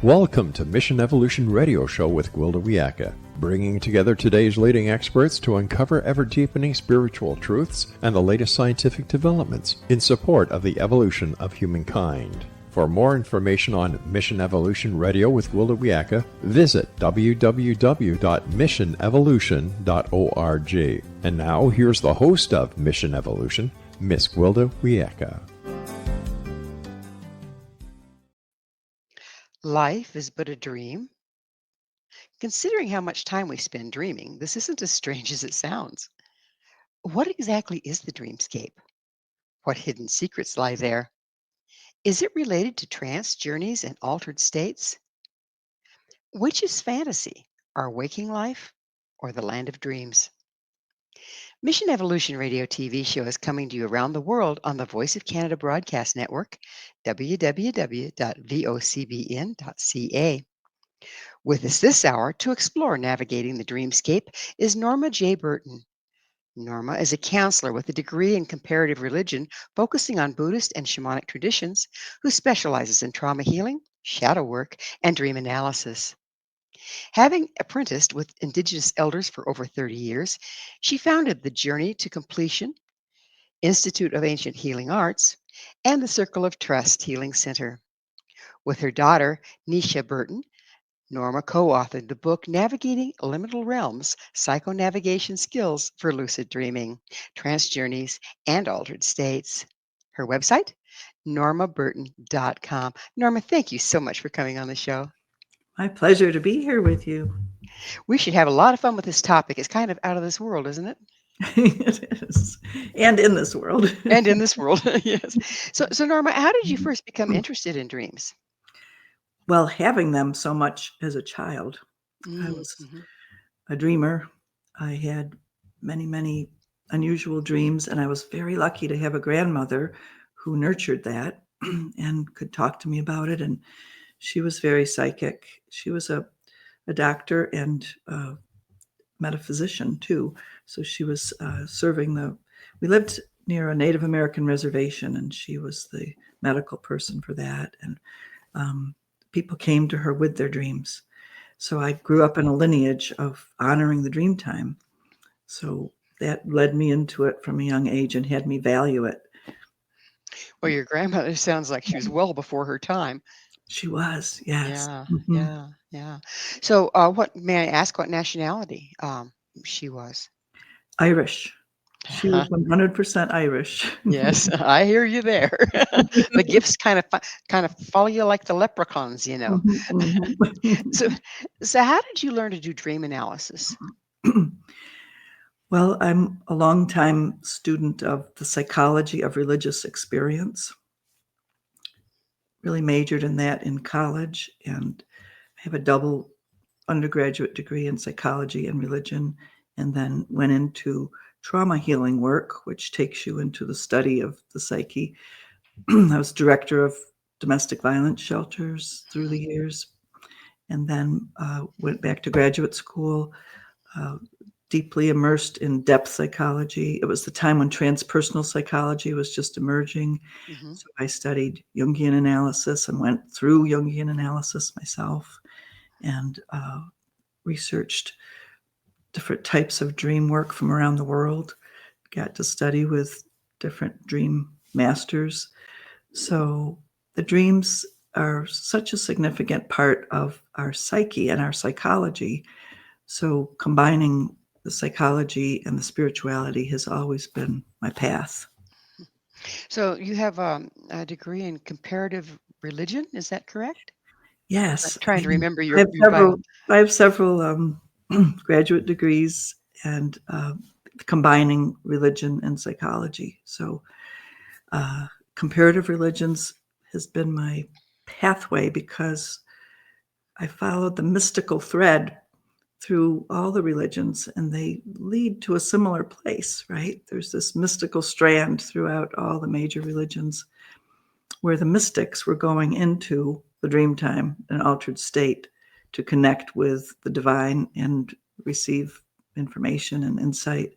Welcome to Mission Evolution Radio Show with Gwilda Witaka, bringing together today's leading experts to uncover ever-deepening spiritual truths and the latest scientific developments in support of the evolution of humankind. For more information on Mission Evolution Radio with Gwilda Witaka, visit www.missionevolution.org. And now, here's the host of Mission Evolution, Miss Gwilda Witaka. Life is but a dream. Considering how much time we spend dreaming, this isn't as strange as it sounds. What exactly is the dreamscape? What hidden secrets lie there? Is it related to trance journeys and altered states? Which is fantasy, our waking life, or the land of dreams? Mission Evolution Radio TV show is coming to you around the world on the Voice of Canada Broadcast Network, www.vocbn.ca. With us this hour to explore navigating the dreamscape is Norma J. Burton. Norma is a counselor with a degree in comparative religion focusing on Buddhist and shamanic traditions who specializes in trauma healing, shadow work, and dream analysis. Having apprenticed with indigenous elders for over 30 years, she founded the Journey to Completion, Institute of Ancient Healing Arts, and the Circle of Trust Healing Center. With her daughter, Nisha Burton, Norma co-authored the book Navigating Liminal Realms Psychonavigation Skills for Lucid Dreaming, Trance Journeys, and Altered States. Her website, normaburton.com. Norma, thank you so much for coming on the show. My pleasure to be here with you. We should have a lot of fun with this topic. It's kind of out of this world, isn't it? It is. And in this world. And in this world, yes. So Norma, how did you first become interested in dreams? Well, having them so much as a child. I was a dreamer. I had many, many unusual dreams, and I was very lucky to have a grandmother who nurtured that and could talk to me about it. And she was very psychic. She was a doctor and a metaphysician too. So she was we lived near a Native American reservation, and she was the medical person for that. And people came to her with their dreams. So I grew up in a lineage of honoring the dream time. So that led me into it from a young age and had me value it. Well, your grandmother sounds like she was well before her time. She was, yes. Yeah. So what may I ask what nationality she was? Irish. She was 100% Irish. Yes, I hear you there. The gifts kind of follow you like the leprechauns, you know. So how did you learn to do dream analysis? Well, I'm a longtime student of the psychology of religious experience. Really majored in that in college, and I have a double undergraduate degree in psychology and religion, and then went into trauma healing work, which takes you into the study of the psyche. I was director of domestic violence shelters through the years, and then went back to graduate school, deeply immersed in depth psychology. It was the time when transpersonal psychology was just emerging. So I studied Jungian analysis and went through Jungian analysis myself, and researched different types of dream work from around the world. Got to study with different dream masters. So the dreams are such a significant part of our psyche and our psychology. So combining the psychology and the spirituality has always been my path. So you have a degree in comparative religion, is that correct? Yes. I'm trying to remember your I have several graduate degrees and combining religion and psychology. So comparative religions has been my pathway because I followed the mystical thread through all the religions, and they lead to a similar place, right? There's this mystical strand throughout all the major religions where the mystics were going into the dream time, an altered state, to connect with the divine and receive information and insight.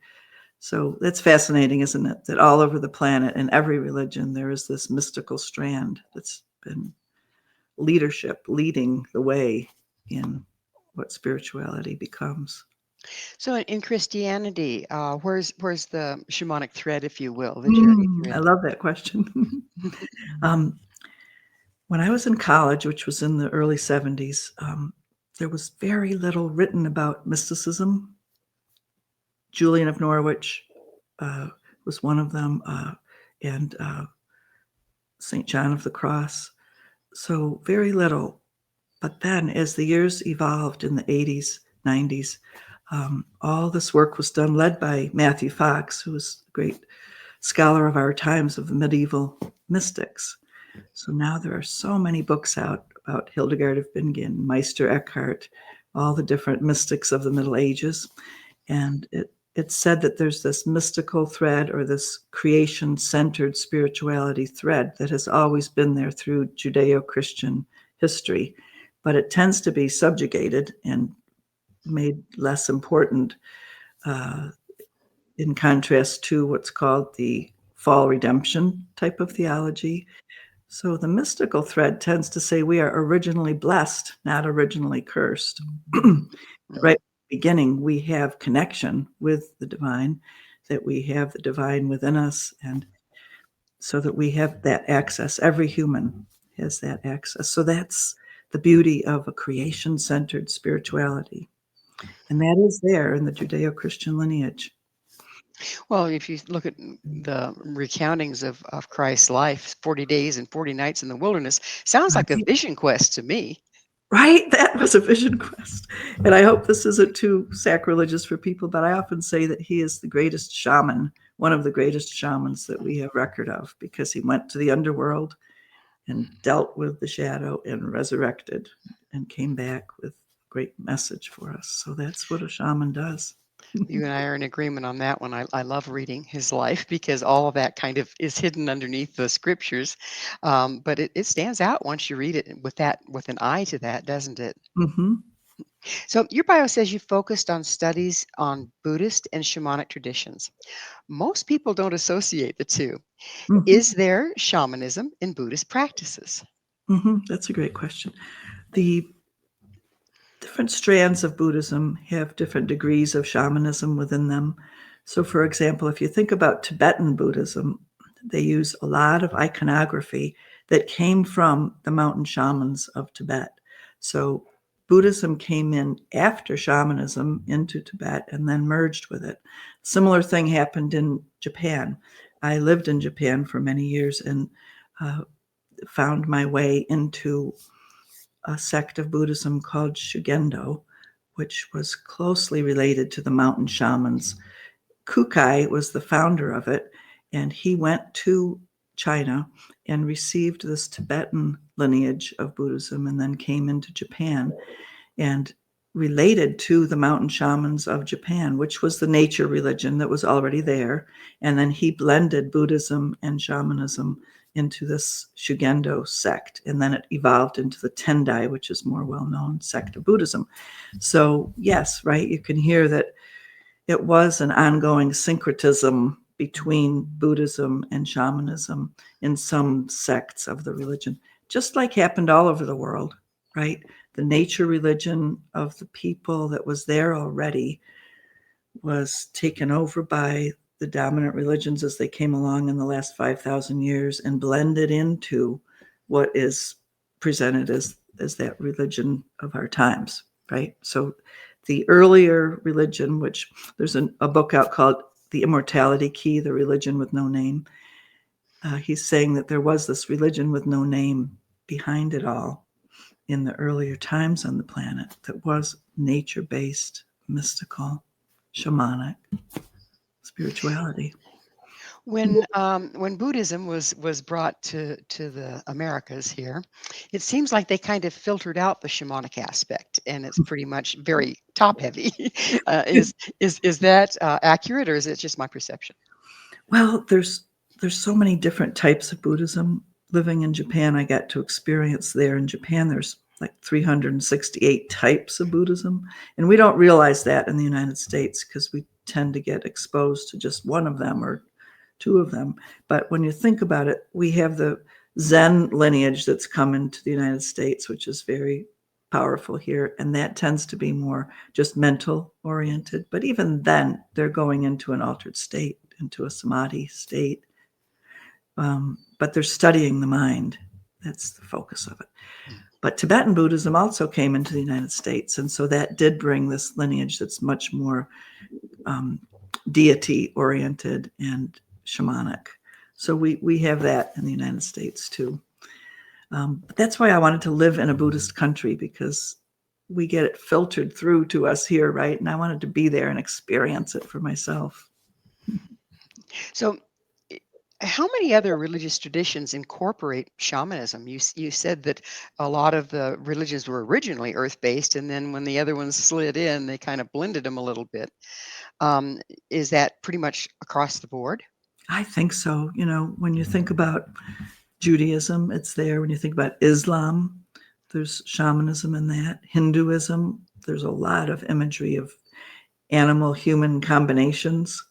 So that's fascinating, isn't it? That all over the planet, in every religion, there is this mystical strand that's been leadership, leading the way in what spirituality becomes. So in Christianity, where's the shamanic thread, if you will, the journey I thread? love that question. When I was in college, which was in the early 70s, there was very little written about mysticism. Julian of Norwich was one of them, and St. John of the Cross. So very little. But then as the years evolved in the 80s, 90s, all this work was done, led by Matthew Fox, who was a great scholar of our times, of the medieval mystics. So now there are so many books out about Hildegard of Bingen, Meister Eckhart, all the different mystics of the Middle Ages. And it's said that there's this mystical thread, or this creation-centered spirituality thread, that has always been there through Judeo-Christian history, but it tends to be subjugated and made less important in contrast to what's called the fall redemption type of theology. So the mystical thread tends to say we are originally blessed, not originally cursed. Right at the beginning, we have connection with the divine, that we have the divine within us, and so that we have that access. Every human has that access. So that's the beauty of a creation-centered spirituality. And that is there in the Judeo-Christian lineage. Well, if you look at the recountings of Christ's life, 40 days and 40 nights in the wilderness, sounds like a vision quest to me. Right? That was a vision quest. And I hope this isn't too sacrilegious for people, but I often say that he is the greatest shaman, one of the greatest shamans that we have record of, because he went to the underworld and dealt with the shadow and resurrected and came back with a great message for us. So that's what a shaman does. You and I are in agreement on that one. I love reading his life, because all of that kind of is hidden underneath the scriptures. But it stands out once you read it with an eye to that, doesn't it? Mm-hmm. So your bio says you focused on studies on Buddhist and shamanic traditions. Most people don't associate the two. Mm-hmm. Is there shamanism in Buddhist practices? Mm-hmm. That's a great question. The different strands of Buddhism have different degrees of shamanism within them. So, for example, if you think about Tibetan Buddhism, they use a lot of iconography that came from the mountain shamans of Tibet. So Buddhism came in after shamanism into Tibet and then merged with it. Similar thing happened in Japan. I lived in Japan for many years and found my way into a sect of Buddhism called Shugendo, which was closely related to the mountain shamans. Kukai was the founder of it, and he went to China and received this Tibetan lineage of Buddhism, and then came into Japan and related to the mountain shamans of Japan, which was the nature religion that was already there. And then he blended Buddhism and shamanism into this Shugendo sect. And then it evolved into the Tendai, which is more well-known sect of Buddhism. So yes, right, you can hear that it was an ongoing syncretism between Buddhism and shamanism in some sects of the religion, just like happened all over the world, right? The nature religion of the people that was there already was taken over by the dominant religions as they came along in the last 5,000 years and blended into what is presented as that religion of our times, right? So the earlier religion, which there's a book out called The Immortality Key, The Religion with No Name. He's saying that there was this religion with no name behind it all in the earlier times on the planet that was nature-based, mystical, shamanic spirituality. When Buddhism was brought to the Americas here, it seems like they kind of filtered out the shamanic aspect, and it's pretty much very top heavy. Is that accurate, or is it just my perception? Well, there's so many different types of Buddhism. Living in Japan, I got to experience there. In Japan, there's like 368 types of Buddhism, and we don't realize that in the United States because we tend to get exposed to just one of them or two of them. But when you think about it, we have the Zen lineage that's come into the United States, which is very powerful here. And that tends to be more just mental oriented. But even then, they're going into an altered state, into a samadhi state. But they're studying the mind. That's the focus of it. But Tibetan Buddhism also came into the United States. And so that did bring this lineage that's much more deity oriented and shamanic. So we have that in the United States too. But that's why I wanted to live in a Buddhist country, because we get it filtered through to us here, right? And I wanted to be there and experience it for myself. So, how many other religious traditions incorporate shamanism? You said that a lot of the religions were originally earth-based, and then when the other ones slid in, they kind of blended them a little bit. Is that pretty much across the board? I think so. You know, when you think about Judaism, it's there. When you think about Islam, there's shamanism in that. Hinduism, there's a lot of imagery of animal-human combinations,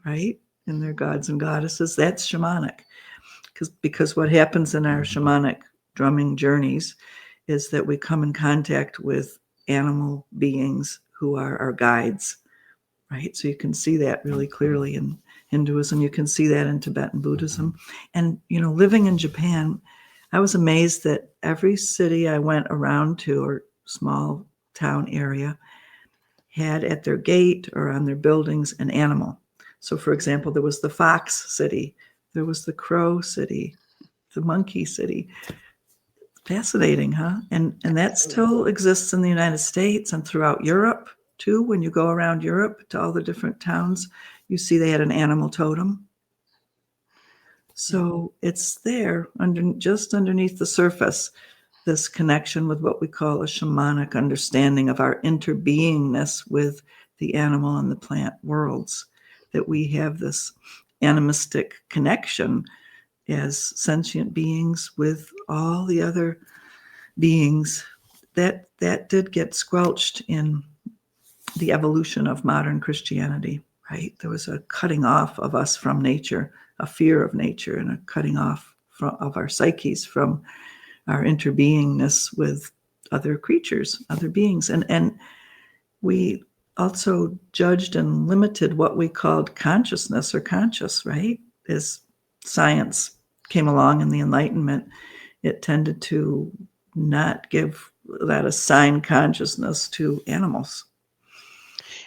right? In their gods and goddesses. That's shamanic. Because what happens in our shamanic drumming journeys is that we come in contact with animal beings who are our guides, right? So you can see that really clearly in Hinduism. You can see that in Tibetan Buddhism. And, you know, living in Japan, I was amazed that every city I went around to, or small town area, had at their gate or on their buildings an animal. So, for example, there was the fox city, there was the crow city, the monkey city. Fascinating, huh? And that still exists in the United States and throughout Europe too. When you go around Europe to all the different towns, you see they had an animal totem. So it's there, just underneath the surface, this connection with what we call a shamanic understanding of our interbeingness with the animal and the plant worlds, that we have this animistic connection as sentient beings with all the other beings. That did get squelched in the evolution of modern Christianity, right? There was a cutting off of us from nature, a fear of nature, and a cutting off of our psyches from our interbeingness with other creatures, other beings. And we also judged and limited what we called consciousness or conscious, right? As science came along in the Enlightenment, it tended to not give that assigned consciousness to animals.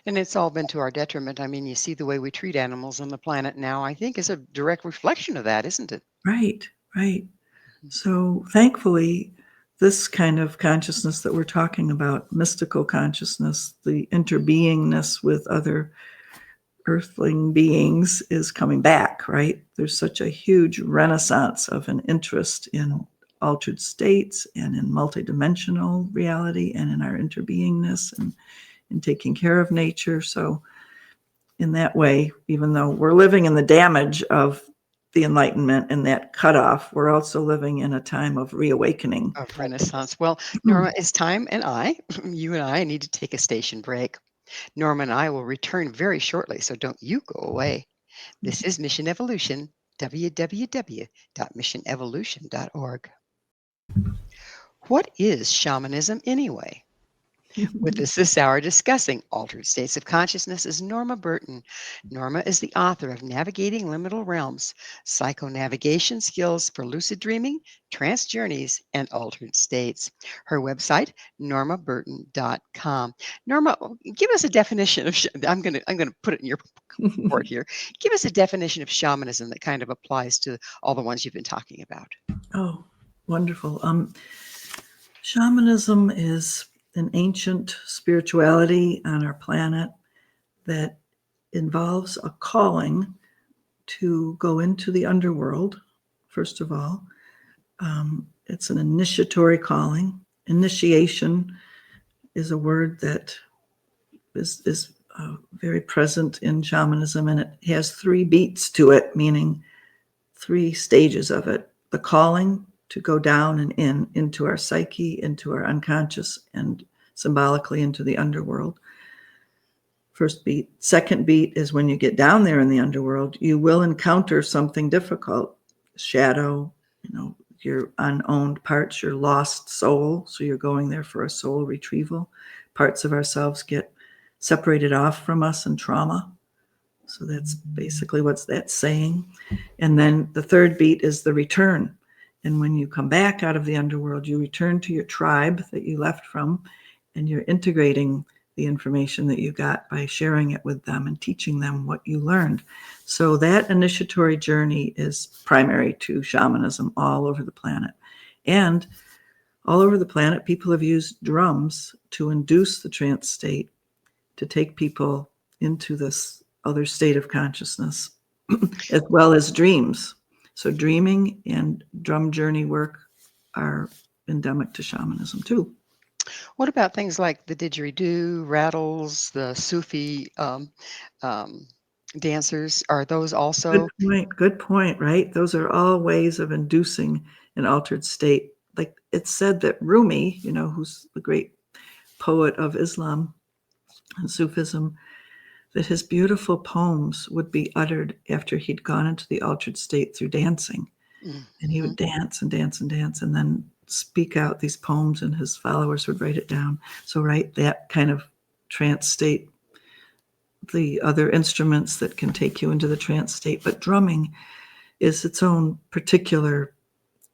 And it's all been to our detriment. I mean, you see the way we treat animals on the planet now, I think, is a direct reflection of that, isn't it? Right, right. So thankfully, this kind of consciousness that we're talking about, mystical consciousness, the interbeingness with other earthling beings, is coming back, right? There's such a huge renaissance of an interest in altered states and in multidimensional reality and in our interbeingness and in taking care of nature. So in that way, even though we're living in the damage of the Enlightenment and that cutoff, we're also living in a time of reawakening. Of Renaissance. Well, Norma, it's time, and you and I need to take a station break. Norma and I will return very shortly, so don't you go away. This is Mission Evolution, www.missionevolution.org. What is shamanism anyway? With us this hour discussing altered states of consciousness is Norma Burton. Norma is the author of Navigating Liminal Realms Psychonavigation Skills for Lucid Dreaming, Trance Journeys, and Altered States. Her website, normaburton.com. Norma, give us a definition of, I'm going to put it in your report here. Give us a definition of shamanism that kind of applies to all the ones you've been talking about. Oh, wonderful. Shamanism is an ancient spirituality on our planet that involves a calling to go into the underworld, first of all. It's an initiatory calling. Initiation is a word that is very present in shamanism, and it has 3 beats to it, meaning 3 stages of it. The calling to go down and into our psyche, into our unconscious, and symbolically into the underworld. First beat. Second beat is when you get down there in the underworld, you will encounter something difficult, shadow, your unowned parts, your lost soul. So you're going there for a soul retrieval. Parts of ourselves get separated off from us in trauma. So that's basically what that's saying. And then the third beat is the return. And when you come back out of the underworld, you return to your tribe that you left from, and you're integrating the information that you got by sharing it with them and teaching them what you learned. So that initiatory journey is primary to shamanism all over the planet. And all over the planet, people have used drums to induce the trance state, to take people into this other state of consciousness, as well as dreams. So dreaming and drum journey work are endemic to shamanism too. What about things like the didgeridoo, rattles, the Sufi dancers? Are those also? Good point, right? Those are all ways of inducing an altered state. Like it's said that Rumi, who's the great poet of Islam and Sufism, that his beautiful poems would be uttered after he'd gone into the altered state through dancing. Mm-hmm. And he would dance and dance and dance and then speak out these poems, and his followers would write it down. So, right, that kind of trance state, the other instruments that can take you into the trance state. But drumming is its own particular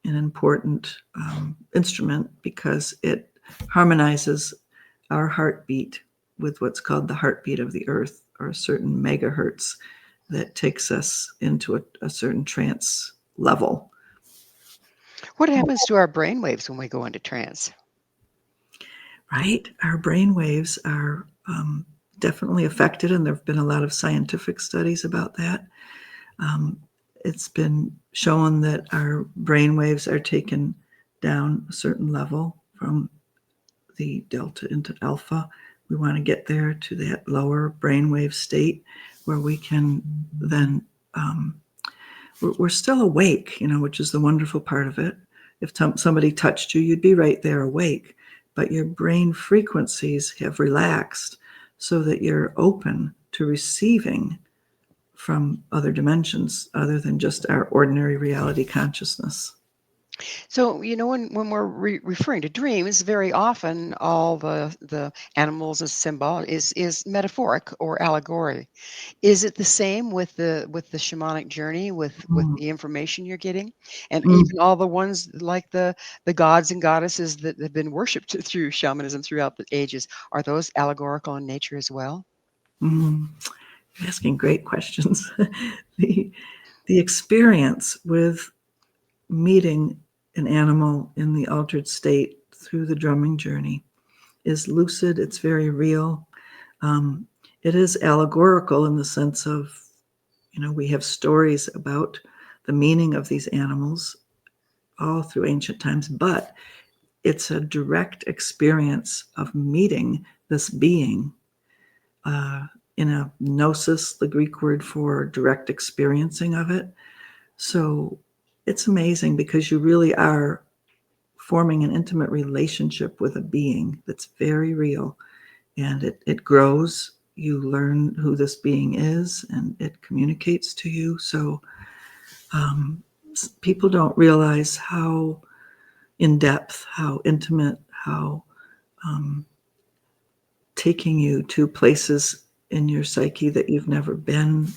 and important instrument because it harmonizes our heartbeat with what's called the heartbeat of the earth, or a certain megahertz that takes us into a certain trance level. What happens to our brain waves when we go into trance? Right? Our brain waves are definitely affected, and there have been a lot of scientific studies about that. It's been shown that our brain waves are taken down a certain level from the delta into alpha. We want to get there to that lower brainwave state where we can then, we're still awake, which is the wonderful part of it. If somebody touched you, you'd be right there awake, but your brain frequencies have relaxed so that you're open to receiving from other dimensions other than just our ordinary reality consciousness. So, when we're referring to dreams, very often all the animals and symbol is metaphoric or allegory. Is it the same with the shamanic journey with the information you're getting, and even all the ones like the gods and goddesses that have been worshipped through shamanism throughout the ages? Are those allegorical in nature as well? You're asking great questions. the experience with meeting an animal in the altered state through the drumming journey is lucid. It's very real. It is allegorical in the sense of, we have stories about the meaning of these animals all through ancient times, but it's a direct experience of meeting this being in a gnosis, the Greek word for direct experiencing of it. So it's amazing because you really are forming an intimate relationship with a being that's very real, and it grows. You learn who this being is, and it communicates to you. So people don't realize how in depth, how intimate, how taking you to places in your psyche that you've never been.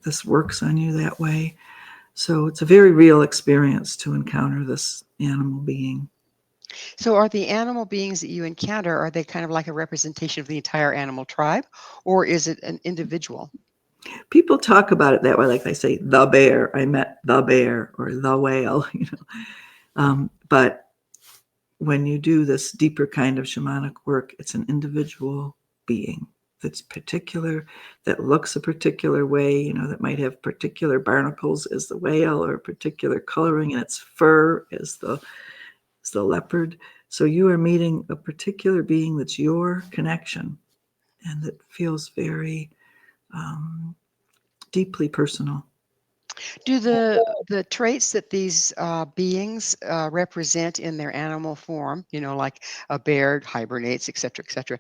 This works on you that way. So it's a very real experience to encounter this animal being. So are the animal beings that you encounter, are they kind of like a representation of the entire animal tribe, or is it an individual? People talk about it that way, like they say, the bear, I met the bear, or the whale, but when you do this deeper kind of shamanic work, it's an individual being that's particular, that looks a particular way, that might have particular barnacles as the whale, or particular coloring in its fur as the leopard. So you are meeting a particular being that's your connection, and that feels very deeply personal. Do the traits that these beings represent in their animal form, like a bear hibernates, et cetera,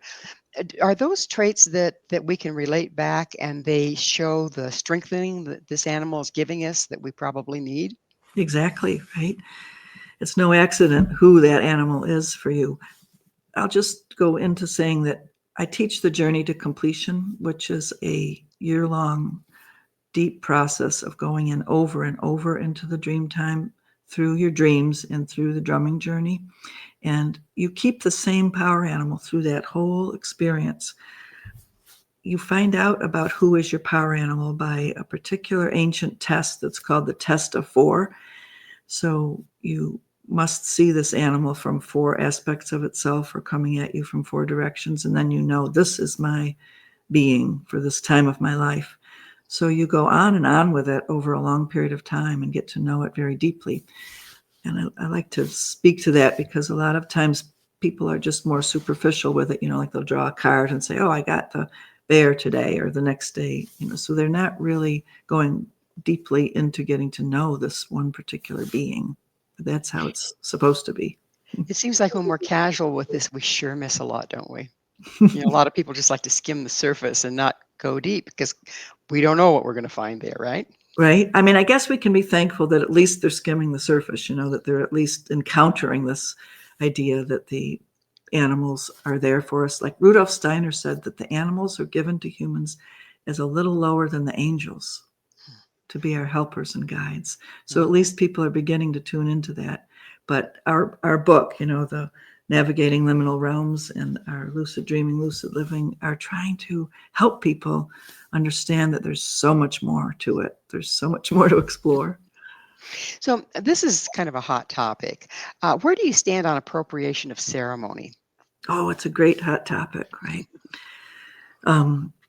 are those traits that we can relate back, and they show the strengthening that this animal is giving us that we probably need? Exactly, right? It's no accident who that animal is for you. I'll just go into saying that I teach the journey to completion, which is a year-long deep process of going in over and over into the dream time through your dreams and through the drumming journey. And you keep the same power animal through that whole experience. You find out about who is your power animal by a particular ancient test that's called the test of 4. So you must see this animal from 4 aspects of itself or coming at you from 4 directions. And then you know, this is my being for this time of my life. So you go on and on with it over a long period of time and get to know it very deeply. And I like to speak to that because a lot of times people are just more superficial with it, like they'll draw a card and say, oh, I got the bear today or the next day, so they're not really going deeply into getting to know this one particular being. That's how it's supposed to be. It seems like when we're casual with this, we sure miss a lot, don't we? A lot of people just like to skim the surface and not go deep because we don't know what we're going to find there, right? Right. I mean, I guess we can be thankful that at least they're skimming the surface, that they're at least encountering this idea that the animals are there for us. Like Rudolf Steiner said that the animals are given to humans as a little lower than the angels to be our helpers and guides. So at least people are beginning to tune into that. But our book, the Navigating Liminal Realms and our Lucid Dreaming, Lucid Living are trying to help people understand that there's so much more to it. There's so much more to explore. So this is kind of a hot topic. Where do you stand on appropriation of ceremony? Oh, it's a great hot topic, right?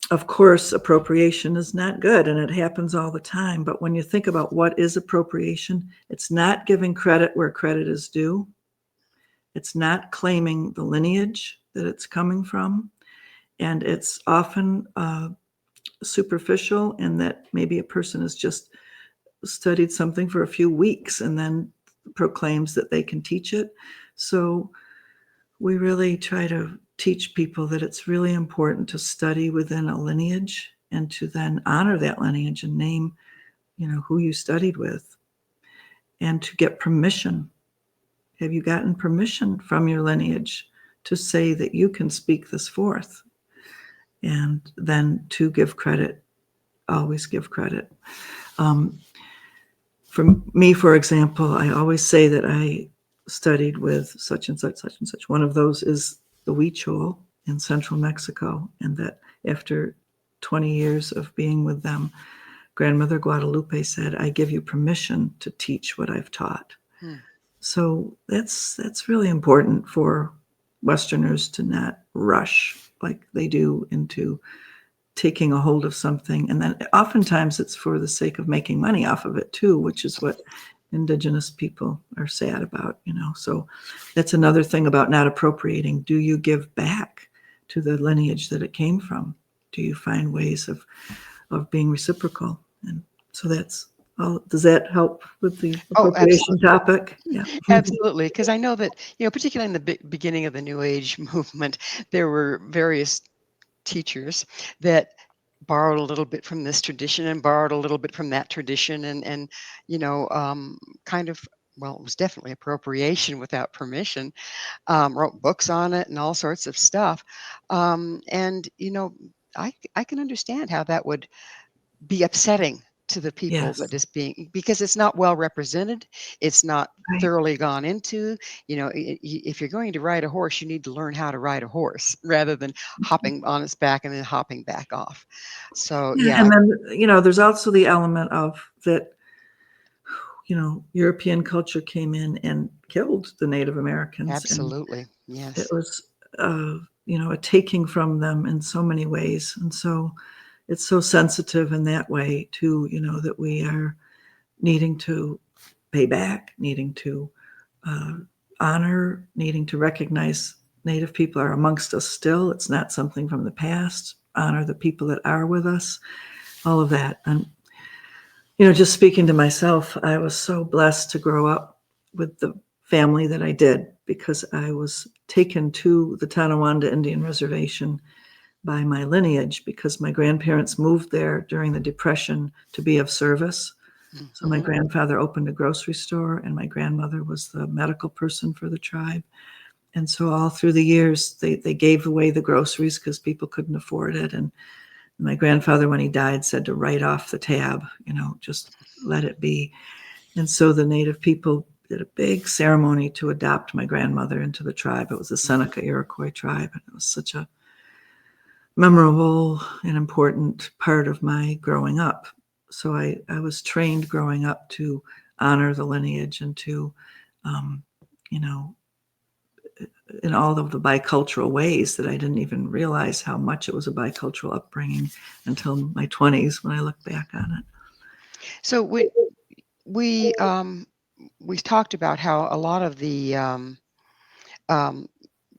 Of course, appropriation is not good, and it happens all the time. But when you think about what is appropriation, it's not giving credit where credit is due. It's not claiming the lineage that it's coming from. And it's often superficial in that maybe a person has just studied something for a few weeks and then proclaims that they can teach it. So we really try to teach people that it's really important to study within a lineage and to then honor that lineage and name, who you studied with, and to get permission. Have you gotten permission from your lineage to say that you can speak this forth? And then to give credit, always give credit. For me, for example, I always say that I studied with such and such, such and such. One of those is the Huichol in central Mexico, and that after 20 years of being with them, Grandmother Guadalupe said, I give you permission to teach what I've taught. So that's really important for Westerners to not rush like they do into taking a hold of something. And then oftentimes it's for the sake of making money off of it too, which is what indigenous people are sad about, So that's another thing about not appropriating. Do you give back to the lineage that it came from? Do you find ways of being reciprocal? And so that's all. Does that help with the appropriation topic? Yeah, absolutely. Because I know that, particularly in the beginning of the New Age movement, there were various teachers that borrowed a little bit from this tradition and borrowed a little bit from that tradition and kind of, well, it was definitely appropriation without permission, wrote books on it and all sorts of stuff. And I can understand how that would be upsetting to the people yes, that is being, because it's not well represented. It's not right. thoroughly gone into. If you're going to ride a horse, you need to learn how to ride a horse rather than hopping on its back and then hopping back off. So yeah. And then there's also the element of that. European culture came in and killed the Native Americans. Absolutely, yes. It was a taking from them in so many ways, and so it's so sensitive in that way too, that we are needing to pay back, needing to honor, needing to recognize Native people are amongst us still. It's not something from the past. Honor the people that are with us, all of that. And, just speaking to myself, I was so blessed to grow up with the family that I did because I was taken to the Tonawanda Indian Reservation by my lineage because my grandparents moved there during the Depression to be of service So my grandfather opened a grocery store, and my grandmother was the medical person for the tribe. And so all through the years, they gave away the groceries because people couldn't afford it. And my grandfather, when he died, said to write off the tab, just let it be. And so the Native people did a big ceremony to adopt my grandmother into the tribe. It was the Seneca Iroquois tribe. And it was such a memorable and important part of my growing up. So I was trained growing up to honor the lineage and to, in all of the bicultural ways that I didn't even realize how much it was a bicultural upbringing until my 20s when I look back on it. So we talked about how a lot of the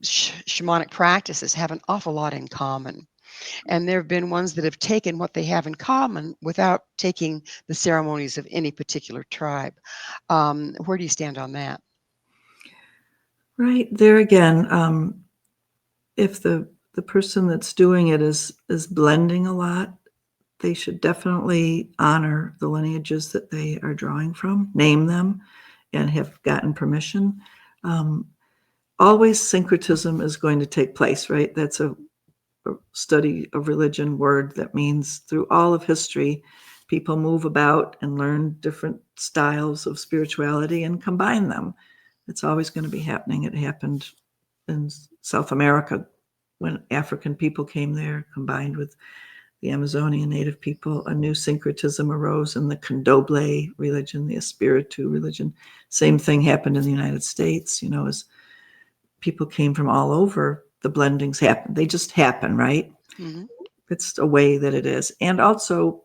shamanic practices have an awful lot in common. And there have been ones that have taken what they have in common without taking the ceremonies of any particular tribe. Where do you stand on that? Right there again, if the person that's doing it is blending a lot, they should definitely honor the lineages that they are drawing from, name them, and have gotten permission. Always syncretism is going to take place, right? That's a study of religion word that means through all of history, people move about and learn different styles of spirituality and combine them. It's always going to be happening. It happened in South America when African people came there, combined with the Amazonian native people. A new syncretism arose in the Candomblé religion, the Espiritu religion. Same thing happened in the United States, as people came from all over, the blendings happen. They just happen, right? Mm-hmm. It's a way that it is. And also,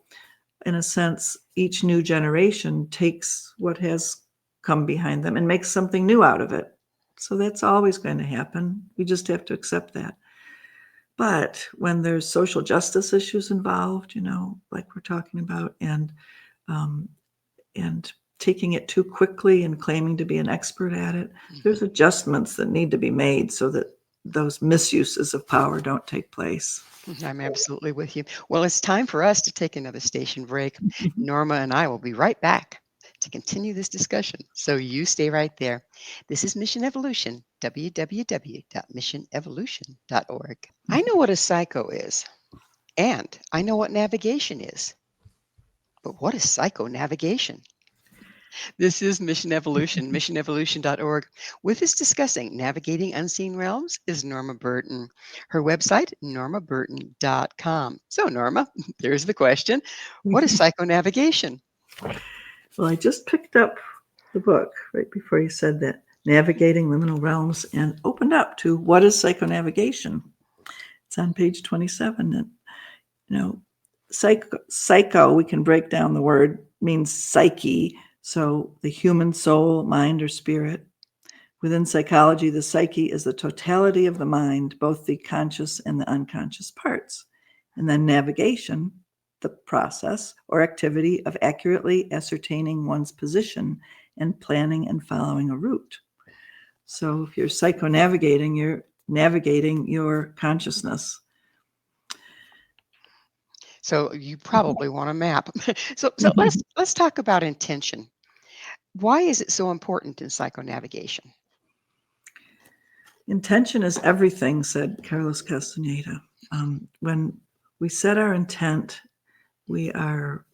in a sense, each new generation takes what has come behind them and makes something new out of it. So that's always going to happen. We just have to accept that. But when there's social justice issues involved, like we're talking about, and taking it too quickly and claiming to be an expert at it, there's adjustments that need to be made so that those misuses of power don't take place. I'm absolutely with you. Well, it's time for us to take another station break. Norma and I will be right back to continue this discussion. So you stay right there. This is Mission Evolution, www.missionevolution.org. I know what a psycho is, and I know what navigation is. But what is psychonavigation? This is Mission Evolution, missionevolution.org. With us discussing navigating unseen realms is Norma Burton. Her website, normaburton.com. So, Norma, there's the question. What is psychonavigation? Well, I just picked up the book right before you said that, Navigating Liminal Realms, and opened up to what is psychonavigation. It's on page 27. And, psycho, we can break down the word, means psyche. So the human soul, mind, or spirit. Within psychology, the psyche is the totality of the mind, both the conscious and the unconscious parts. And then navigation, the process or activity of accurately ascertaining one's position and planning and following a route. So if you're psychonavigating, you're navigating your consciousness. So you probably want a map. So let's talk about intention. Why is it so important in psychonavigation? Intention is everything, said Carlos Castaneda. When we set our intent, we are,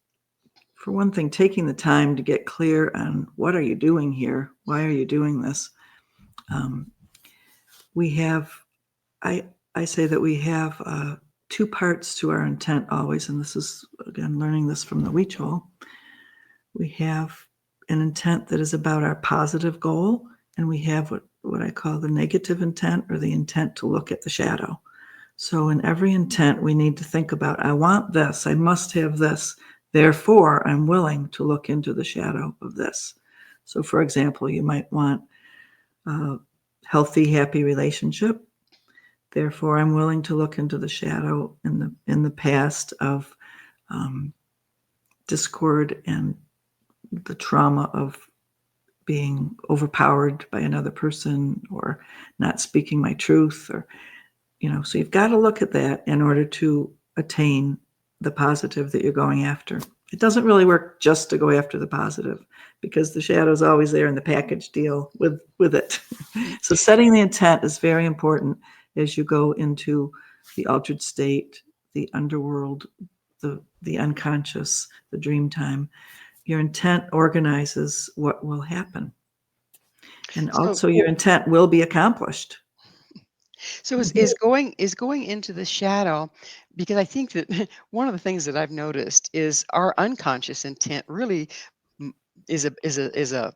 for one thing, taking the time to get clear on what are you doing here? Why are you doing this? We have, I say that we have two parts to our intent always, and this is, again, learning this from the Huichol. We have an intent that is about our positive goal, and we have what I call the negative intent, or the intent to look at the shadow. So in every intent, we need to think about, I want this, I must have this, therefore I'm willing to look into the shadow of this. So for example, you might want a healthy, happy relationship. Therefore, I'm willing to look into the shadow in the past of discord and the trauma of being overpowered by another person, or not speaking my truth, or, so you've got to look at that in order to attain the positive that you're going after. It doesn't really work just to go after the positive, because the shadow's always there in the package deal with it. So setting the intent is very important as you go into the altered state, the underworld, the unconscious, the dream time. Your intent organizes what will happen. And also your intent will be accomplished. So is going into the shadow, because I think that one of the things that I've noticed is our unconscious intent really m- is a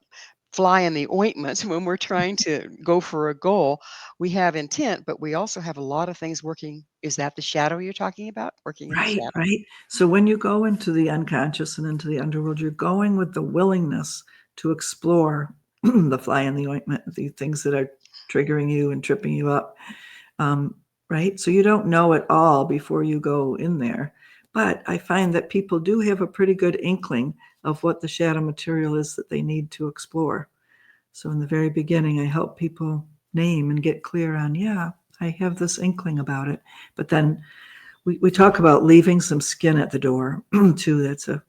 fly in the ointment when we're trying to go for a goal. We have intent, but we also have a lot of things working. Is that the shadow you're talking about? Working in the Right, shadow? right. So when you go into the unconscious and into the underworld, you're going with the willingness to explore the fly in the ointment, the things that are triggering you and tripping you up. Right? So you don't know it all before you go in there. But I find that people do have a pretty good inkling of what the shadow material is that they need to explore. So in the very beginning, I help people name and get clear on, yeah, I have this inkling about it. But then we talk about leaving some skin at the door too. That's a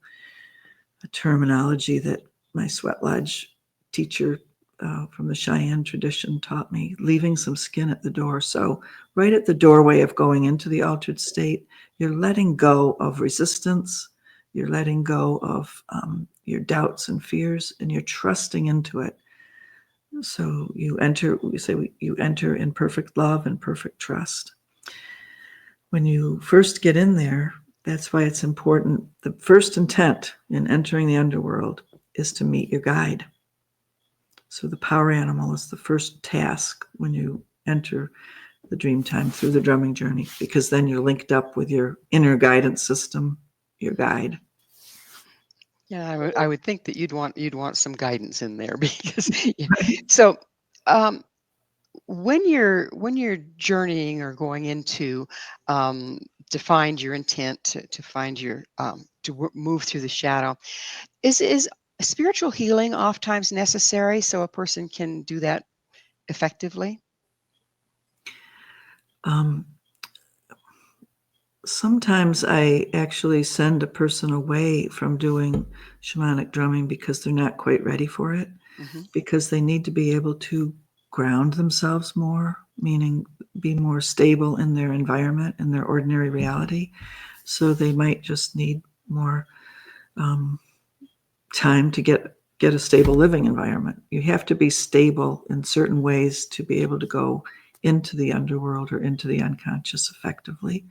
terminology that my sweat lodge teacher from the Cheyenne tradition taught me, leaving some skin at the door. So right at the doorway of going into the altered state, you're letting go of resistance, you're letting go of your doubts and fears, and you're trusting into it. So you enter in perfect love and perfect trust. When you first get in there, that's why it's important. The first intent in entering the underworld is to meet your guide. So the power animal is the first task when you enter the dream time through the drumming journey, because then you're linked up with your inner guidance system, your guide. Yeah, I would think that you'd want some guidance in there because yeah. So um, when you're journeying or going into to find your intent to find your move through the shadow, is spiritual healing oftentimes necessary so a person can do that effectively? Um, Sometimes I actually send a person away from doing shamanic drumming because they're not quite ready for it, Hmm. because they need to be able to ground themselves more, meaning be more stable in their environment, in their ordinary reality. So they might just need more um, time to get a stable living environment. You have to be stable in certain ways to be able to go into the underworld or into the unconscious effectively.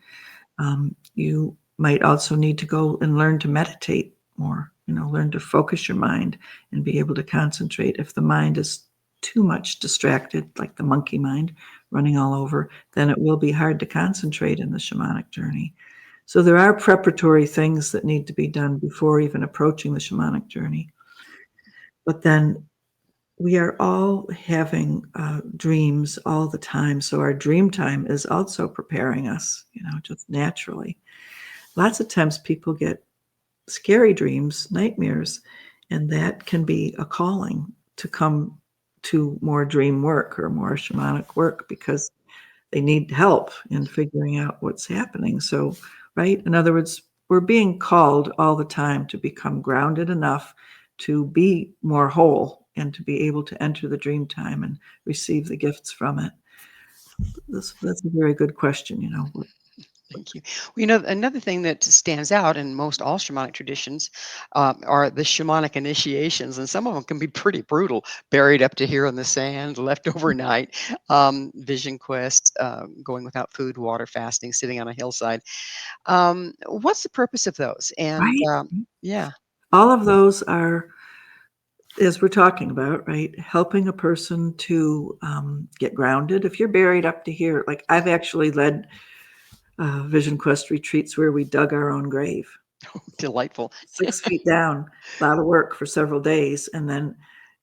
You might also need to go and learn to meditate more, learn to focus your mind and be able to concentrate. If the mind is too much distracted, like the monkey mind running all over, then it will be hard to concentrate in the shamanic journey. So there are preparatory things that need to be done before even approaching the shamanic journey. But then we are all having dreams all the time. So our dream time is also preparing us, just naturally. Lots of times people get scary dreams, nightmares, and that can be a calling to come to more dream work or more shamanic work, because they need help in figuring out what's happening. So, right? In other words, we're being called all the time to become grounded enough to be more whole and to be able to enter the dream time and receive the gifts from it. That's a very good question. Thank you. Well, another thing that stands out in most all shamanic traditions are the shamanic initiations, and some of them can be pretty brutal. Buried up to here in the sand, left overnight, vision quest, going without food, water, fasting, sitting on a hillside. What's the purpose of those? And Right? yeah, All of those are, as we're talking about, right, helping a person to get grounded. If you're buried up to here, like I've actually led Vision Quest retreats where we dug our own grave, delightful. 6 feet down, a lot of work for several days, and then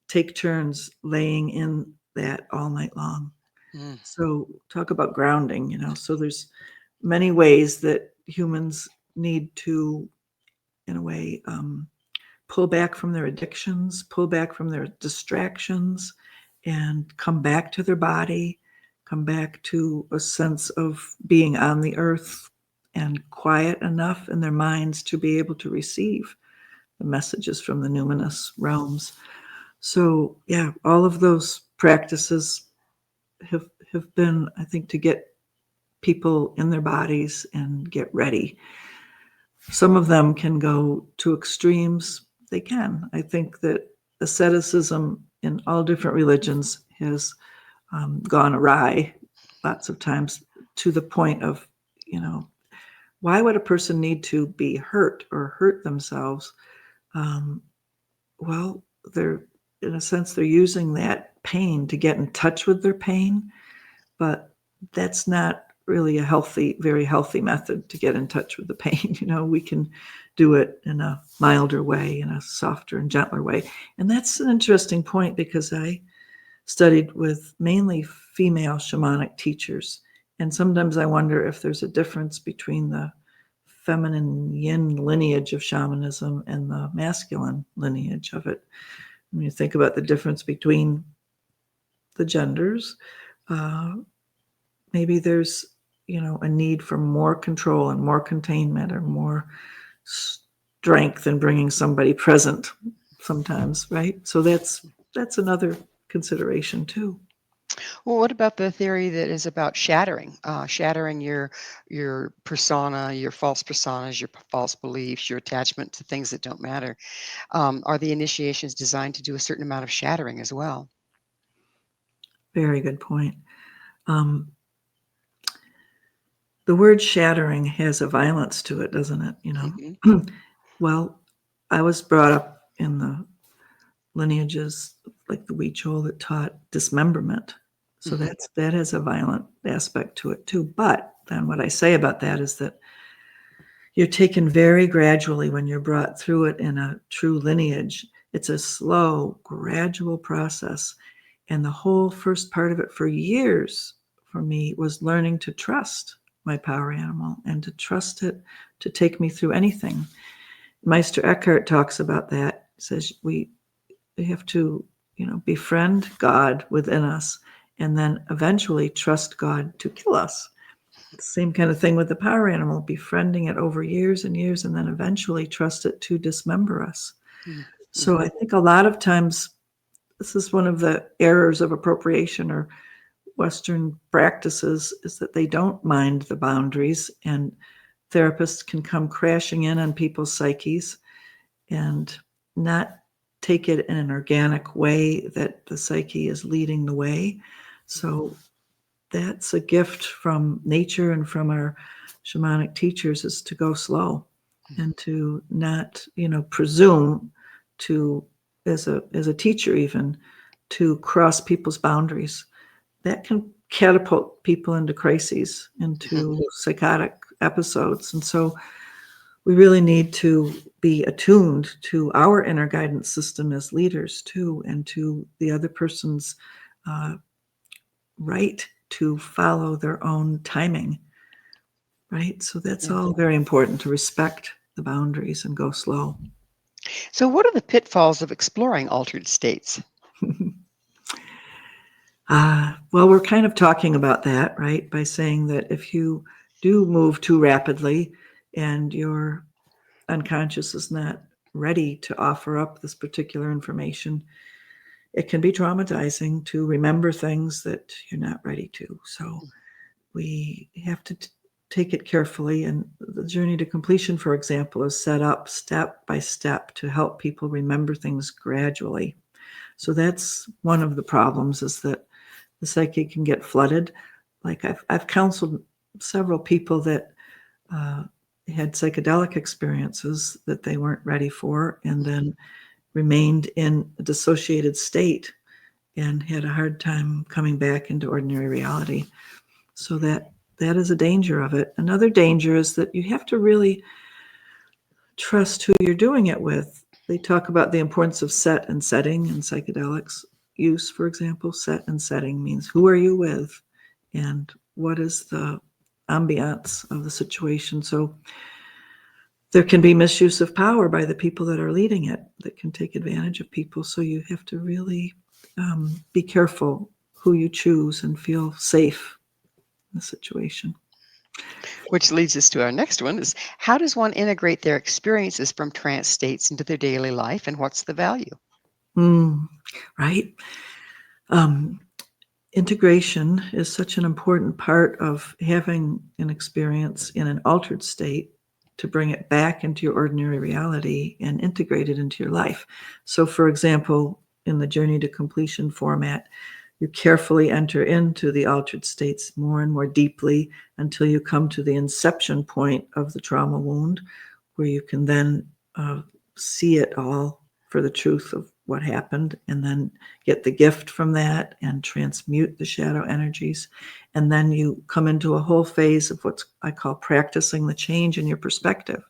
take turns laying in that all night long. Mm. So talk about grounding, So there's many ways that humans need to, in a way, pull back from their addictions, pull back from their distractions, and come back to their body, come back to a sense of being on the earth and quiet enough in their minds to be able to receive the messages from the numinous realms. So yeah, all of those practices have been, I think, to get people in their bodies and get ready. Some of them can go to extremes. They can. I think that asceticism in all different religions has gone awry lots of times, to the point of, why would a person need to be hurt or hurt themselves? Well, they're, in a sense, they're using that pain to get in touch with their pain, but that's not really a very healthy method to get in touch with the pain. We can do it in a milder way, in a softer and gentler way. And that's an interesting point, because I studied with mainly female shamanic teachers. And sometimes I wonder if there's a difference between the feminine yin lineage of shamanism and the masculine lineage of it. When you think about the difference between the genders, maybe there's, a need for more control and more containment, or more strength in bringing somebody present sometimes, right? So that's another consideration too. Well, what about the theory that is about shattering your persona, your false personas, your false beliefs, your attachment to things that don't matter? Are the initiations designed to do a certain amount of shattering as well? Very good point. The word shattering has a violence to it, doesn't it? Mm-hmm. Well, I was brought up in the lineages like the Huichol that taught dismemberment. So Mm-hmm. that has a violent aspect to it too. But then what I say about that is that you're taken very gradually when you're brought through it in a true lineage. It's a slow, gradual process. And the whole first part of it for years for me was learning to trust my power animal and to trust it to take me through anything. Meister Eckhart talks about that. He says we have to, befriend God within us, and then eventually trust God to kill us. Same kind of thing with the power animal, befriending it over years and years, and then eventually trust it to dismember us. Mm-hmm. So I think a lot of times this is one of the errors of appropriation or Western practices, is that they don't mind the boundaries, and therapists can come crashing in on people's psyches and not take it in an organic way that the psyche is leading the way. So that's a gift from nature and from our shamanic teachers, is to go slow and to not, presume to, as a teacher even, to cross people's boundaries. That can catapult people into crises, into psychotic episodes. And so we really need to be attuned to our inner guidance system as leaders too, and to the other person's right to follow their own timing, right? So that's all very important, to respect the boundaries and go slow. So what are the pitfalls of exploring altered states? Well, we're kind of talking about that, right? By saying that if you do move too rapidly and your unconscious is not ready to offer up this particular information, it can be traumatizing to remember things that you're not ready to. So we have to take it carefully. And the journey to completion, for example, is set up step by step to help people remember things gradually. So that's one of the problems, is that the psyche can get flooded. Like I've counseled several people that had psychedelic experiences that they weren't ready for, and then remained in a dissociated state and had a hard time coming back into ordinary reality. So that is a danger of it. Another danger is that you have to really trust who you're doing it with. They talk about the importance of set and setting in psychedelics use, for example. Set and setting means who are you with and what is the ambiance of the situation. So there can be misuse of power by the people that are leading it that can take advantage of people. So you have to really be careful who you choose and feel safe in the situation. Which leads us to our next one is, how does one integrate their experiences from trance states into their daily life, and what's the value? Right. Integration is such an important part of having an experience in an altered state to bring it back into your ordinary reality and integrate it into your life. So, for example, in the Journey to Completion format, you carefully enter into the altered states more and more deeply until you come to the inception point of the trauma wound, where you can then see it all for the truth of what happened, and then get the gift from that and transmute the shadow energies. And then you come into a whole phase of what I call practicing the change in your perspective.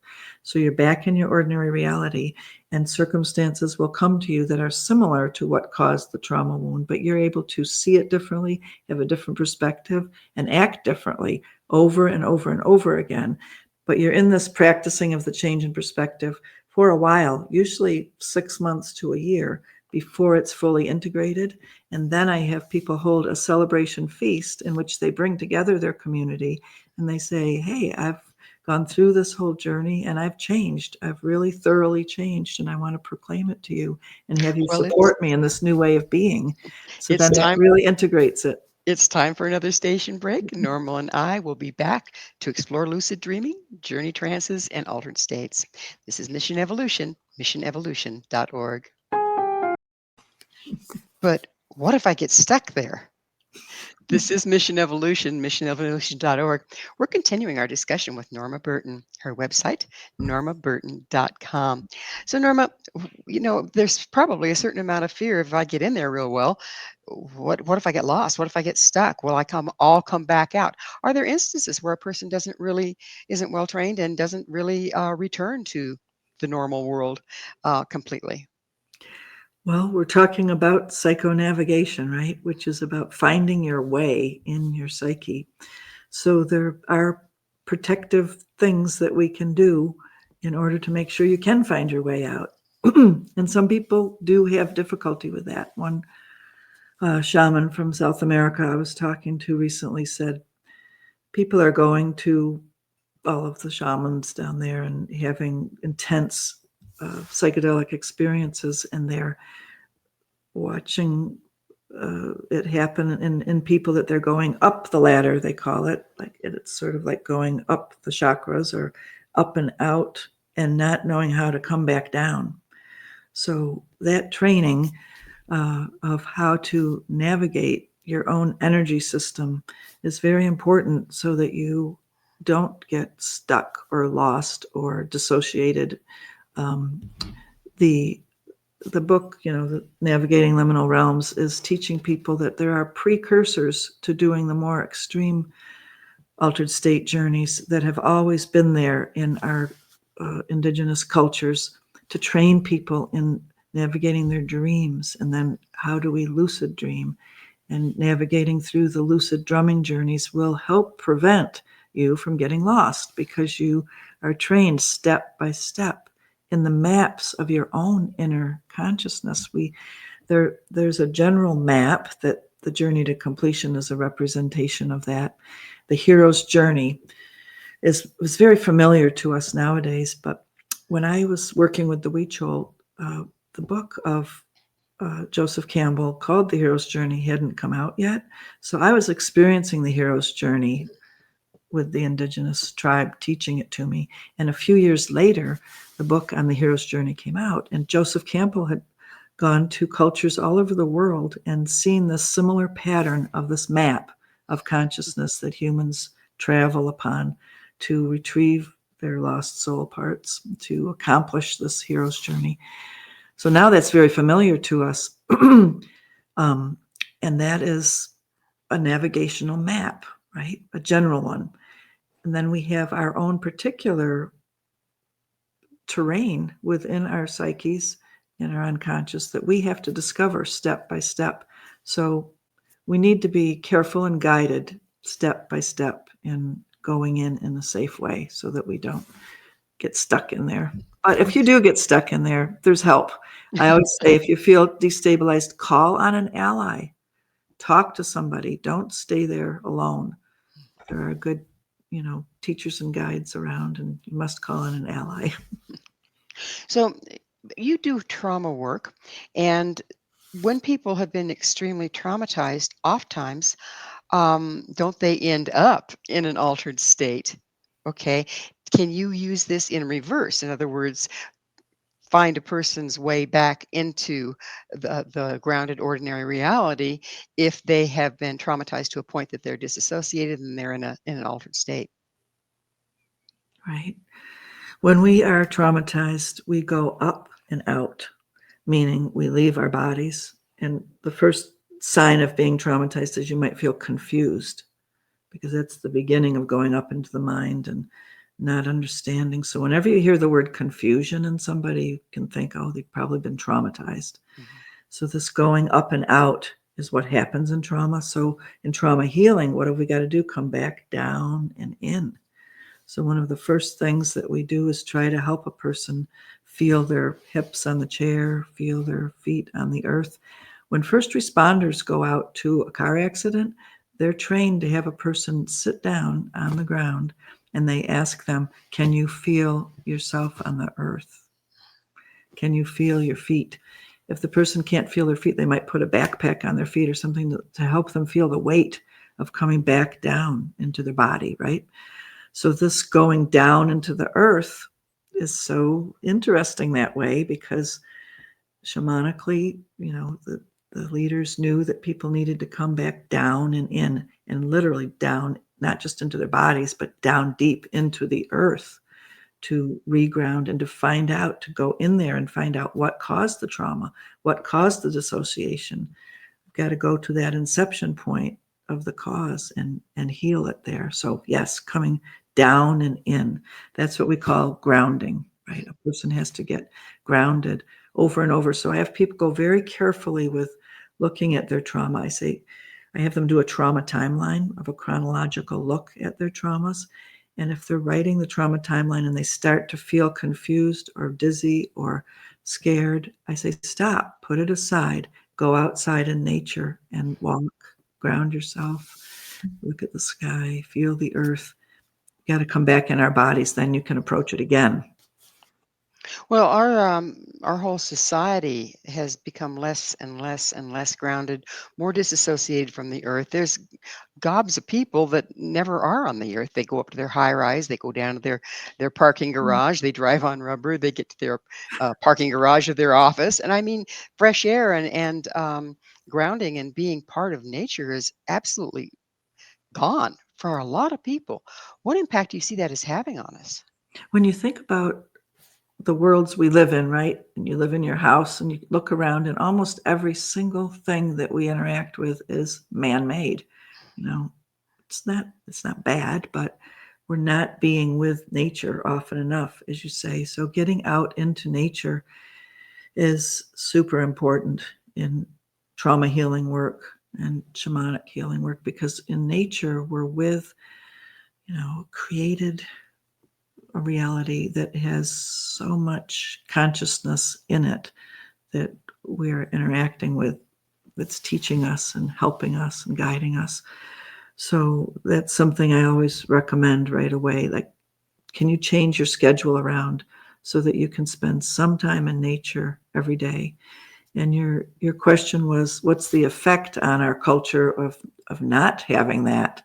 So you're back in your ordinary reality, and circumstances will come to you that are similar to what caused the trauma wound, but you're able to see it differently, have a different perspective, and act differently over and over and over again. But you're in this practicing of the change in perspective for a while, usually 6 months to a year, before it's fully integrated. And then I have people hold a celebration feast in which they bring together their community and they say, hey, I've gone through this whole journey and I've changed. I've really thoroughly changed, and I want to proclaim it to you and have you support me in this new way of being. So then that really integrates it. It's time for another station break. Norma and I will be back to explore lucid dreaming, journey trances, and altered states. This is Mission Evolution, missionevolution.org. But what if I get stuck there? This is Mission Evolution, missionevolution.org. We're continuing our discussion with Norma Burton, her website, normaburton.com. So, Norma, there's probably a certain amount of fear if I get in there real well. What if I get lost? What if I get stuck? Will I come back out? Are there instances where a person isn't well trained and doesn't really return to the normal world completely? Well, we're talking about psychonavigation, right? Which is about finding your way in your psyche. So there are protective things that we can do in order to make sure you can find your way out. And some people do have difficulty with that. One shaman from South America I was talking to recently said people are going to all of the shamans down there and having intense psychedelic experiences, and they're watching it happen in people that they're going up the ladder, they call it. Like it's sort of like going up the chakras or up and out and not knowing how to come back down. So that training of how to navigate your own energy system is very important so that you don't get stuck or lost or dissociated. The book, the Navigating Liminal Realms, is teaching people that there are precursors to doing the more extreme altered state journeys that have always been there in our indigenous cultures to train people in navigating their dreams. And then how do we lucid dream? And navigating through the lucid drumming journeys will help prevent you from getting lost, because you are trained step by step in the maps of your own inner consciousness. There's a general map that the Journey to Completion is a representation of that. The hero's journey was very familiar to us nowadays, but when I was working with the Huichol, the book of Joseph Campbell called The Hero's Journey hadn't come out yet. So I was experiencing the hero's journey with the indigenous tribe teaching it to me. And a few years later, the book on the hero's journey came out, and Joseph Campbell had gone to cultures all over the world and seen this similar pattern of this map of consciousness that humans travel upon to retrieve their lost soul parts, to accomplish this hero's journey. So now that's very familiar to us. And that is a navigational map, right? A general one. And then we have our own particular terrain within our psyches and our unconscious that we have to discover step by step. So we need to be careful and guided step by step in going in a safe way so that we don't get stuck in there. But if you do get stuck in there, there's help. I always say, if you feel destabilized, call on an ally. Talk to somebody. Don't stay there alone. There are good teachers and guides around, and you must call in an ally. So you do trauma work, and when people have been extremely traumatized, oftentimes, don't they end up in an altered state? Okay. Can you use this in reverse? In other words, find a person's way back into the grounded ordinary reality if they have been traumatized to a point that they're disassociated and they're in an altered state. Right. When we are traumatized, we go up and out, meaning we leave our bodies. And the first sign of being traumatized is you might feel confused, because that's the beginning of going up into the mind and not understanding. So whenever you hear the word confusion in somebody, you can think, oh, they've probably been traumatized. Mm-hmm. So this going up and out is what happens in trauma. So in trauma healing, what have we got to do? Come back down and in. So one of the first things that we do is try to help a person feel their hips on the chair, feel their feet on the earth. When first responders go out to a car accident, they're trained to have a person sit down on the ground, and they ask them, can you feel yourself on the earth? Can you feel your feet? If the person can't feel their feet, they might put a backpack on their feet or something to help them feel the weight of coming back down into their body, right? So this going down into the earth is so interesting that way, because shamanically, the leaders knew that people needed to come back down and in, and literally down, not just into their bodies, but down deep into the earth to reground and to find out, to go in there and find out what caused the trauma, what caused the dissociation. We've got to go to that inception point of the cause and heal it there. So yes, coming down and in. That's what we call grounding, right? A person has to get grounded over and over. So I have people go very carefully with looking at their trauma. I have them do a trauma timeline of a chronological look at their traumas. And if they're writing the trauma timeline and they start to feel confused or dizzy or scared, I say, stop, put it aside, go outside in nature and walk, ground yourself, look at the sky, feel the earth. You got to come back in our bodies, then you can approach it again. Well, our whole society has become less and less and less grounded, more disassociated from the earth. There's gobs of people that never are on the earth. They go up to their high rise, they go down to their parking garage, they drive on rubber, they get to their parking garage of their office. And I mean, fresh air and grounding and being part of nature is absolutely gone for a lot of people. What impact do you see that is having on us? When you think about the worlds we live in, right? And you live in your house and you look around, and almost every single thing that we interact with is man-made. It's not bad, but we're not being with nature often enough, as you say. So getting out into nature is super important in trauma healing work and shamanic healing work, because in nature we're with, created a reality that has so much consciousness in it that we're interacting with, that's teaching us and helping us and guiding us. So that's something I always recommend right away. Like, can you change your schedule around so that you can spend some time in nature every day? And your question was, what's the effect on our culture of not having that?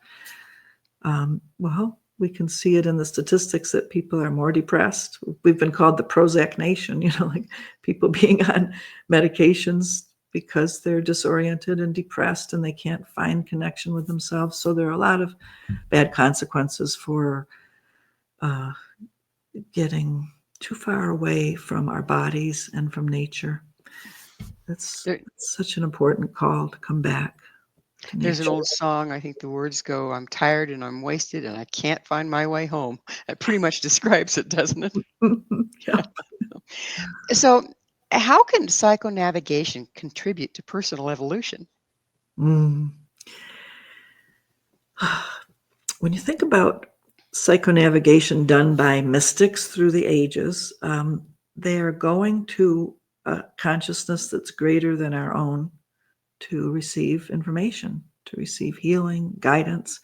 Well, we can see it in the statistics that people are more depressed. We've been called the Prozac nation, like people being on medications because they're disoriented and depressed and they can't find connection with themselves. So there are a lot of bad consequences for getting too far away from our bodies and from nature. That's such an important call to come back. There's an old song, I think the words go, I'm tired and I'm wasted and I can't find my way home. That pretty much describes it, doesn't it? Yeah. So how can psychonavigation contribute to personal evolution? When you think about psychonavigation done by mystics through the ages, they are going to a consciousness that's greater than our own to receive information, to receive healing, guidance.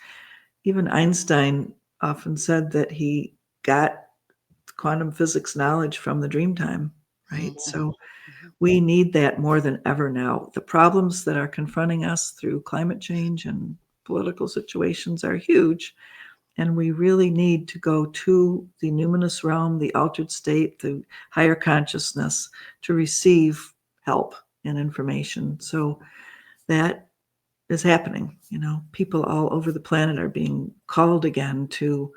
Even Einstein often said that he got quantum physics knowledge from the dream time, right? Mhm, So mhm. we need that more than ever now. The problems that are confronting us through climate change and political situations are huge. And we really need to go to the numinous realm, the altered state, the higher consciousness to receive help and information. So that is happening. People all over the planet are being called again to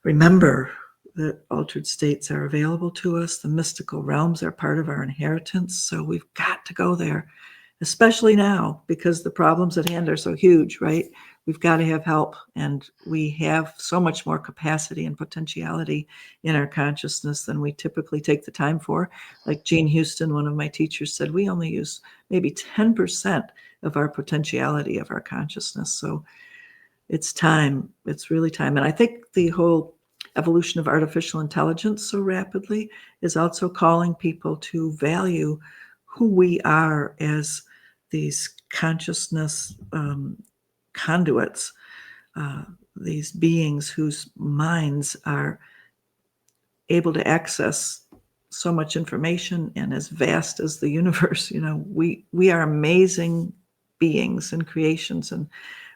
remember that altered states are available to us. The mystical realms are part of our inheritance. So we've got to go there, especially now because the problems at hand are so huge, right? We've got to have help. And we have so much more capacity and potentiality in our consciousness than we typically take the time for. Like Jean Houston, one of my teachers, said, we only use maybe 10% of our potentiality of our consciousness. So it's time. It's really time. And I think the whole evolution of artificial intelligence so rapidly is also calling people to value who we are as these consciousness conduits, these beings whose minds are able to access so much information and as vast as the universe. We are amazing beings and creations, and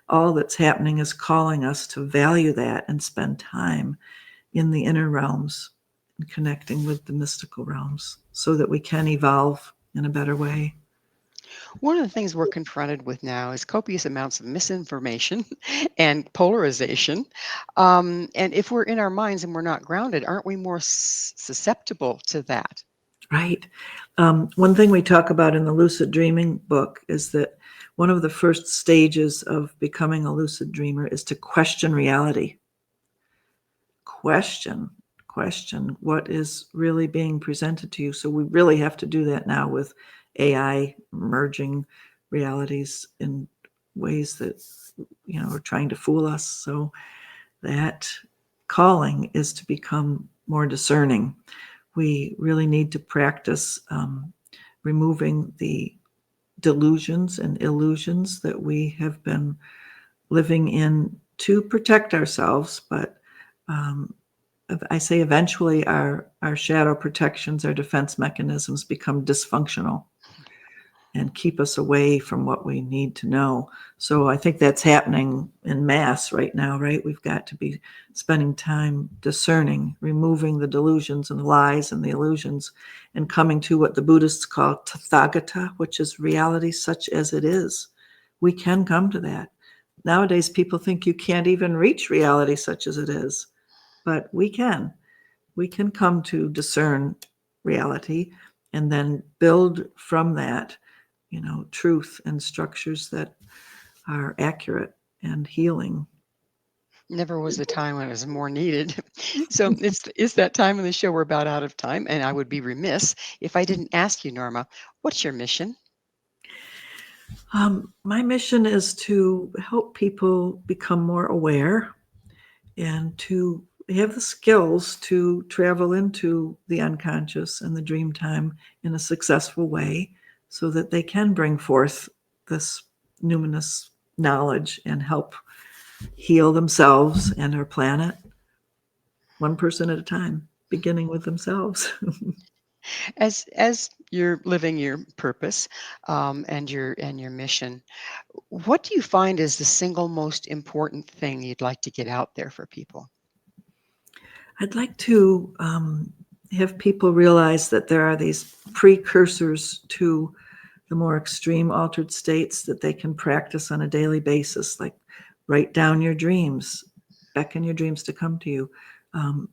all that's happening is calling us to value that and spend time in the inner realms and connecting with the mystical realms so that we can evolve in a better way. One of the things we're confronted with now is copious amounts of misinformation and polarization. And if we're in our minds and we're not grounded, aren't we more susceptible to that? Right. One thing we talk about in the Lucid Dreaming book is that one of the first stages of becoming a lucid dreamer is to question reality. Question what is really being presented to you. So we really have to do that now with AI merging realities in ways that are trying to fool us. So that calling is to become more discerning. We really need to practice removing the delusions and illusions that we have been living in to protect ourselves. But I say eventually our shadow protections, our defense mechanisms become dysfunctional and keep us away from what we need to know. So I think that's happening in mass right now, right? We've got to be spending time discerning, removing the delusions and the lies and the illusions, and coming to what the Buddhists call tathagata, which is reality such as it is. We can come to that. Nowadays, people think you can't even reach reality such as it is, but we can. We can come to discern reality and then build from that truth and structures that are accurate and healing. Never was a time when it was more needed. So it's that time in the show we're about out of time, and I would be remiss if I didn't ask you, Norma, what's your mission? My mission is to help people become more aware and to have the skills to travel into the unconscious and the dream time in a successful way so that they can bring forth this numinous knowledge and help heal themselves and our planet one person at a time, beginning with themselves. As you're living your purpose and your mission, what do you find is the single most important thing you'd like to get out there for people? I'd like to have people realize that there are these precursors to the more extreme altered states that they can practice on a daily basis, like write down your dreams, beckon your dreams to come to you, um,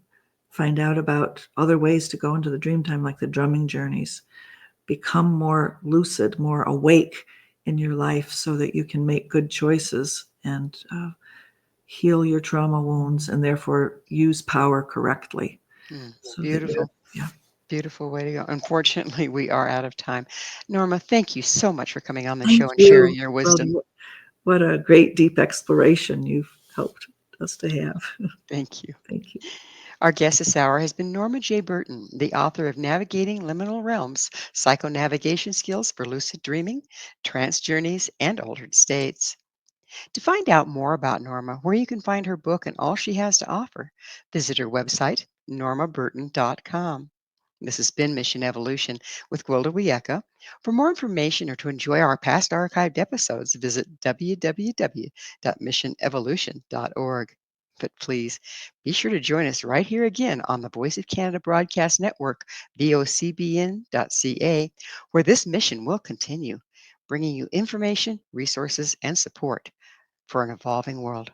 find out about other ways to go into the dream time, like the drumming journeys, become more lucid, more awake in your life so that you can make good choices and heal your trauma wounds and therefore use power correctly. So that Beautiful. yeah. Beautiful way to go. Unfortunately, we are out of time. Norma, thank you so much for coming on the Thank show and sharing you. your Well, wisdom. what a great deep exploration you've helped us to have. Thank you. Thank you. Our guest this hour has been Norma J. Burton, the author of Navigating Liminal Realms Psychonavigation Skills for Lucid Dreaming, Trance Journeys, and Altered States. To find out more about Norma, where you can find her book and all she has to offer, visit her website, normaburton.com. This has been Mission Evolution with Gwilda Wiyaka. For more information or to enjoy our past archived episodes, visit www.missionevolution.org. But please be sure to join us right here again on the Voice of Canada Broadcast Network, vocbn.ca, where this mission will continue, bringing you information, resources, and support for an evolving world.